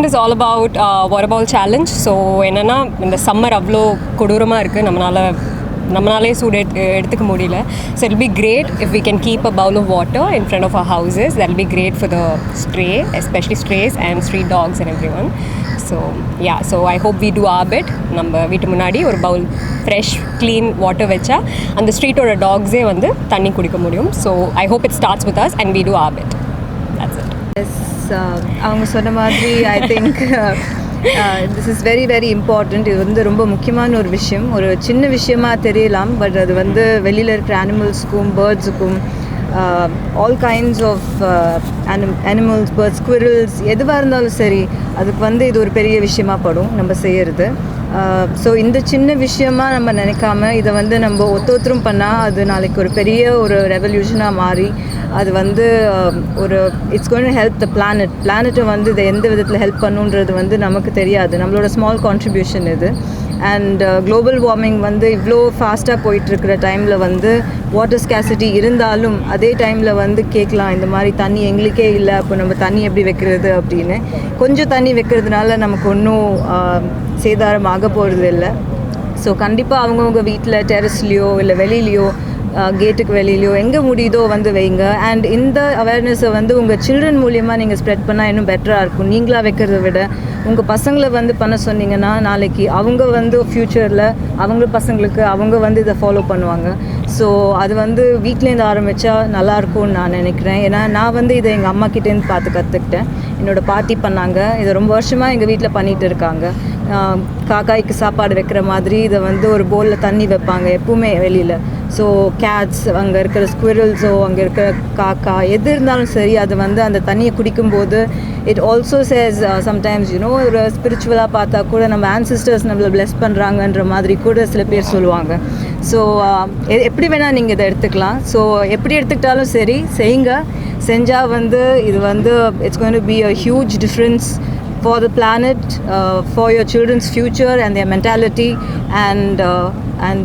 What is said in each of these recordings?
is all about water bowl challenge. So என்னன்னா இந்த summer அவ்வளோ கொடூரமாக இருக்குது, நம்மளாலே சூடு எடுத்துக்க முடியல. So it'll be great if we can keep a bowl of water in front of our houses. That'll be great for the stray, especially strays and street dogs and everyone. So yeah, so I hope we do our bit. நம்ம வீட்டு முன்னாடி ஒரு Pavul fresh clean water வச்சா அந்த ஸ்ட்ரீட்டோட டாக்ஸே வந்து தண்ணி குடிக்க முடியும். So I hope it starts with us and we do our bit. That's it. Yes, அவங்க சொன்ன மாதிரி I think this is very very important. இது வந்து ரொம்ப முக்கியமான ஒரு விஷயம். ஒரு சின்ன விஷயமா தெரியலாம், பட் அது வந்து வெளியில் இருக்கிற அனிமல்ஸுக்கும் பேர்ட்ஸுக்கும் all kinds of animals, birds, squirrels எதுவாக இருந்தாலும் சரி, அதுக்கு வந்து இது ஒரு பெரிய விஷயமா படும் நம்ம செய்கிறது. ஸோ இந்த சின்ன விஷயமாக நம்ம நினைக்காம இதை வந்து நம்ம ஒத்தொத்தரும் பண்ணால் அது நாளைக்கு ஒரு பெரிய ஒரு ரெவல்யூஷனாக மாறி அது வந்து ஒரு it's going to help the பிளானட்டை வந்து இதை எந்த விதத்தில் ஹெல்ப் பண்ணுன்றது வந்து நமக்கு தெரியாது. நம்மளோட ஸ்மால் கான்ட்ரிபியூஷன் இது. அண்ட் குளோபல் வார்மிங் வந்து இவ்வளோ ஃபாஸ்ட்டாக போயிட்டுருக்கிற டைமில் வந்து வாட்டர் ஸ்கேசிட்டி இருந்தாலும் அதே டைமில் வந்து கேட்கலாம், இந்த மாதிரி தண்ணி எங்களுக்கே இல்லை, அப்போ நம்ம தண்ணி எப்படி வைக்கிறது அப்படின்னு. கொஞ்சம் தண்ணி வைக்கிறதுனால நமக்கு ஒன்றும் சேதாரம் ஆக போகிறது இல்லை. ஸோ கண்டிப்பாக அவங்கவுங்க வீட்டில் டெரஸ்லேயோ இல்லை வெளியிலையோ கேட்டுக்கு வெளியிலையோ எங்கே முடியுதோ வந்து வைங்க. அண்ட் இந்த அவேர்னஸை வந்து உங்கள் சில்ட்ரன் மூலியமாக நீங்கள் ஸ்ப்ரெட் பண்ணால் இன்னும் பெட்டராக இருக்கும். நீங்களாக வைக்கிறத விட உங்கள் பசங்களை வந்து பண்ண சொன்னீங்கன்னா நாளைக்கு அவங்க வந்து ஃப்யூச்சரில் அவங்க பசங்களுக்கு அவங்க வந்து இதை ஃபாலோ பண்ணுவாங்க. ஸோ அது வந்து வீட்லேருந்து ஆரம்பித்தா நல்லாயிருக்கும்னு நான் நினைக்கிறேன். ஏன்னா நான் வந்து இதை எங்கள் அம்மா கிட்டேருந்து பார்த்து கற்றுக்கிட்டேன். என்னோடய பாட்டி பண்ணாங்க, இதை ரொம்ப வருஷமாக எங்கள் வீட்டில் பண்ணிகிட்டு இருக்காங்க. காக்காய்க்கு சாப்பாடு வைக்கிற மாதிரி இதை வந்து ஒரு பவுலில் தண்ணி வைப்பாங்க எப்பவுமே வெளியில். ஸோ கேட்ஸ், அங்கே இருக்கிற ஸ்குவிரல்ஸோ அங்கே இருக்கிற காக்கா எது இருந்தாலும் சரி, அது வந்து அந்த தண்ணியை குடிக்கும்போது it also chase sometimes you know ஒரு ஸ்பிரிச்சுவலாக பார்த்தா கூட நம்ம ஆன்சிஸ்டர்ஸ் நம்மளை பிளெஸ் பண்ணுறாங்கன்ற மாதிரி கூட சில பேர் சொல்லுவாங்க. ஸோ எப்படி வேணால் நீங்கள் இதை எடுத்துக்கலாம். ஸோ எப்படி எடுத்துக்கிட்டாலும் சரி செய்யுங்க. செஞ்சால் வந்து இது வந்து it's going to be a huge difference for the planet, for your children's future and their mentality, and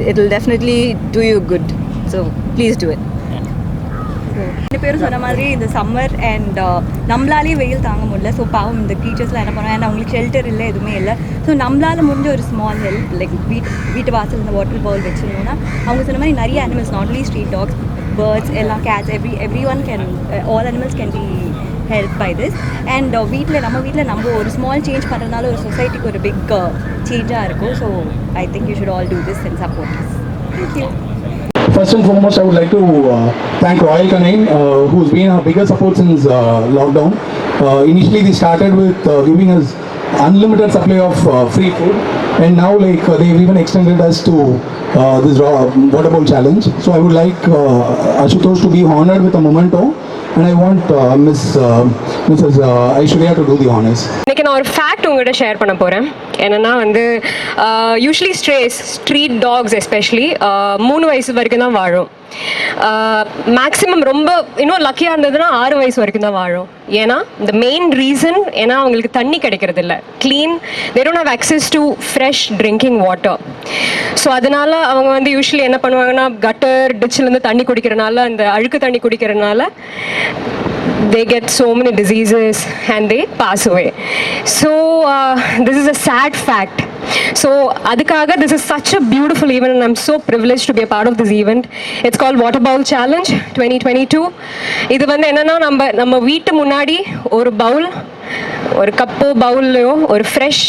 it will definitely do you good. So please do it. ரெண்டு பேரும் சொன்ன மாதிரி இந்த சம்மர் அண்ட் நம்மளாலே வெயில் தாங்க முடியல. ஸோ பாவம் இந்த டீச்சர்ஸ்லாம் என்ன பண்ணுவாங்க, அண்ட் அவங்களுக்கு ஷெல்டர் இல்லை, எதுவுமே இல்லை. ஸோ நம்மளால் முடிஞ்ச ஒரு ஸ்மால் ஹெல்ப் லைக் வீட்டு வாசல் இந்த வாட்டர் பவுல் வச்சுருந்தோம்னா அவங்க சொன்ன மாதிரி நிறைய animals, not only street dogs, birds எல்லாம், cats, every one can, all animals can be helped by this. And நம்ம வீட்டில் ஒரு ஸ்மால் சேஞ்ச் பண்ணுறதுனால ஒரு சொசைட்டிக்கு ஒரு பிக் சேஞ்சாக இருக்கும். So I think you should all do this and support this. Thank you. First and foremost, I would like to thank Royal Canin, who's been our biggest support since lockdown. Initially, they started with giving us unlimited supply of free food, and now they've even extended us to this water bowl challenge. So I would like Ashutosh to be honored with a memento, and I want Mrs. Aishwarya to do the honors. இன்னைக்கு நான் ஒரு fact உங்கள்கிட்ட share பண்ண போகிறேன். என்னென்னா வந்து usually street dogs especially 3 வயசு வரைக்கும் தான் வாழும். மேக்ஸிமம் ரொம்ப இன்னும் லக்கியாக இருந்ததுன்னா 6 வயசு வரைக்கும் தான் வாழும். ஏன்னா இந்த மெயின் ரீசன் ஏன்னா அவங்களுக்கு தண்ணி கிடைக்கிறது இல்லை, clean, they don't have access to fresh drinking water. So அதனால் அவங்க வந்து யூஸ்வலி என்ன பண்ணுவாங்கன்னா கட்டர் டிச்சிலேருந்து தண்ணி குடிக்கிறனால, அந்த அழுக்கு தண்ணி குடிக்கிறனால they get so many diseases and they pass away. So this is a sad fact. So adikaga this is such a beautiful event and I'm so privileged to be a part of this event. It's called Water Bowl Challenge 2022. இது வந்து என்னன்னா நம்ம வீட்டு முன்னாடி ஒரு பவுல், ஒரு கப்போ பவுல்லையோ ஒரு fresh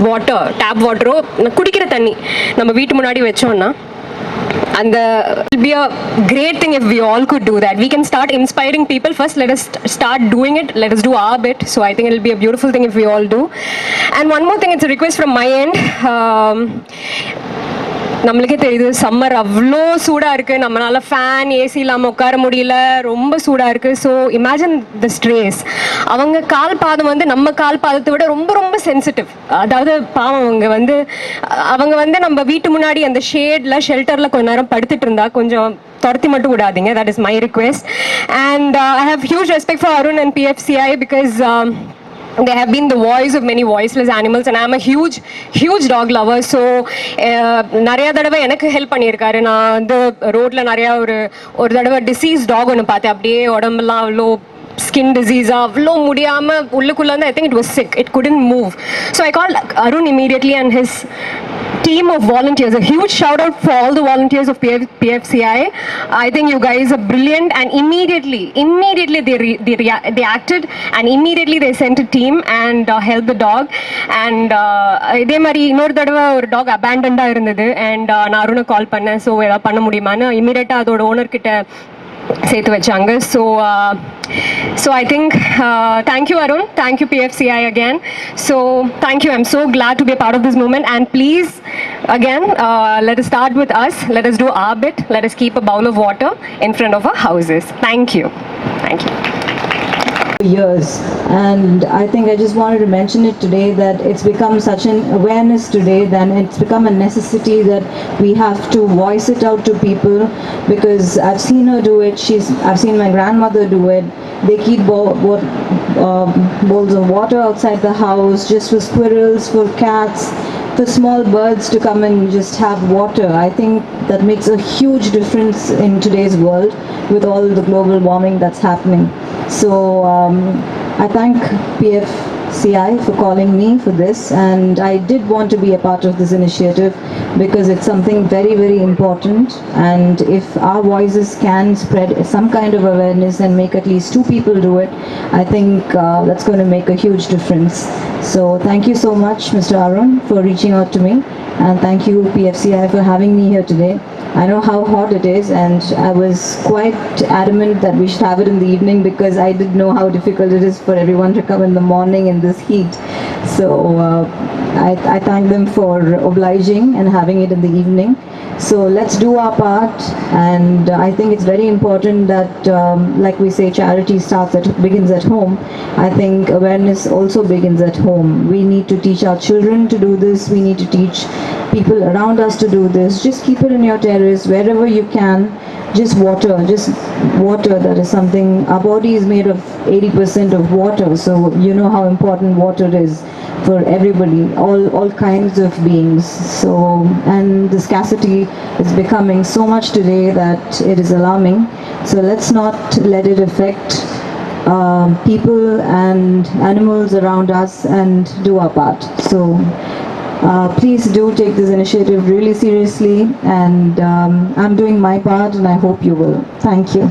water, tape வாட்டரோ குடிக்கிற தண்ணி நம்ம வீட்டு முன்னாடி வச்சோம்னா and it will be a great thing if we all could do that. We can start inspiring people. First let us start doing it, let us do our bit. So I think it will be a beautiful thing if we all do. And one more thing, it's a request from my end. நம்மளுக்கே தெரியுது summer அவ்வளோ சூடாக இருக்குது, நம்மளால் fan AC இல்லாமல் உட்கார முடியல, ரொம்ப சூடாக இருக்குது. So imagine the strays. அவங்க கால் பாதம் வந்து நம்ம கால் பாதத்தை விட ரொம்ப ரொம்ப சென்சிட்டிவ். அதாவது பாவம் அவங்க வந்து நம்ம வீட்டு முன்னாடி அந்த ஷேடில் ஷெல்டரில் கொஞ்ச நேரம் படுத்துட்டு இருந்தா கொஞ்சம் துரத்தி மட்டும் விடாதீங்க. That is my request. And I have huge respect for Arun and PFCI because they have been the voice of many voiceless animals, and I'm a huge dog lover. So நிறைய தடவை எனக்கு ஹெல்ப் பண்ணியிருக்காரு. நான் வந்து ரோட்ல நிறையா ஒரு தடவை டிசீஸ் டாக் ஒன்று பார்த்தேன். அப்படியே உடம்பெல்லாம் அவ்வளோ ஸ்கின் டிசீஸாக அவ்வளோ முடியாமல் உள்ளுக்குள்ளே வந்து I think it was sick, it couldn't move. So I called Arun immediately and his team of volunteers. A huge shout out for all the volunteers of PFCI. I think you guys are brilliant, and immediately they acted, and immediately they sent a team and helped the dog. And இதே மாதிரி இன்னொரு தடவை ஒரு talk அபேண்டண்டாக இருந்தது, and நான் அருணை கால் பண்ணேன். So ஏதாவது பண்ண முடியுமான்னு இமீடியட்டாக அதோட ஓனர்கிட்ட சேர்த்து வச்சாங்க. So I think thank you Arun, thank you PFCI again. So thank you, I'm so glad to be a part of this movement, and please again let us start with us, let us do our bit, let us keep a bowl of water in front of our houses. Thank you. Years, and I think I just wanted to mention it today that it's become such an awareness today, then it's become a necessity that we have to voice it out to people, because I've seen her do it, I've seen my grandmother do it. They keep bowls of water outside the house just for squirrels, for cats, for small birds to come and just have water. I think that makes a huge difference in today's world with all the global warming that's happening. So I thank PFCI for calling me for this, and I did want to be a part of this initiative because it's something very important, and if our voices can spread some kind of awareness and make at least 2 people do it, I think that's going to make a huge difference. So thank you so much Mr. Arun for reaching out to me, and thank you PFCI for having me here today. I know how hot it is, and I was quite adamant that we should have it in the evening because I did know how difficult it is for everyone to come in the morning in this heat. So I thank them for obliging and having it in the evening. So let's do our part, and I think it's very important that like we say, charity begins at home. I think awareness also begins at home. We need to teach our children to do this, we need to teach people around us to do this. Just keep it in your terrace wherever you can. Just water. That is something, our body is made of 80% of water, so you know how important water is for everybody, all kinds of beings. So, and the scarcity is becoming so much today that it is alarming. So let's not let it affect people and animals around us, and do our part. So please do take this initiative really seriously, and I'm doing my part, and I hope you will. Thank you.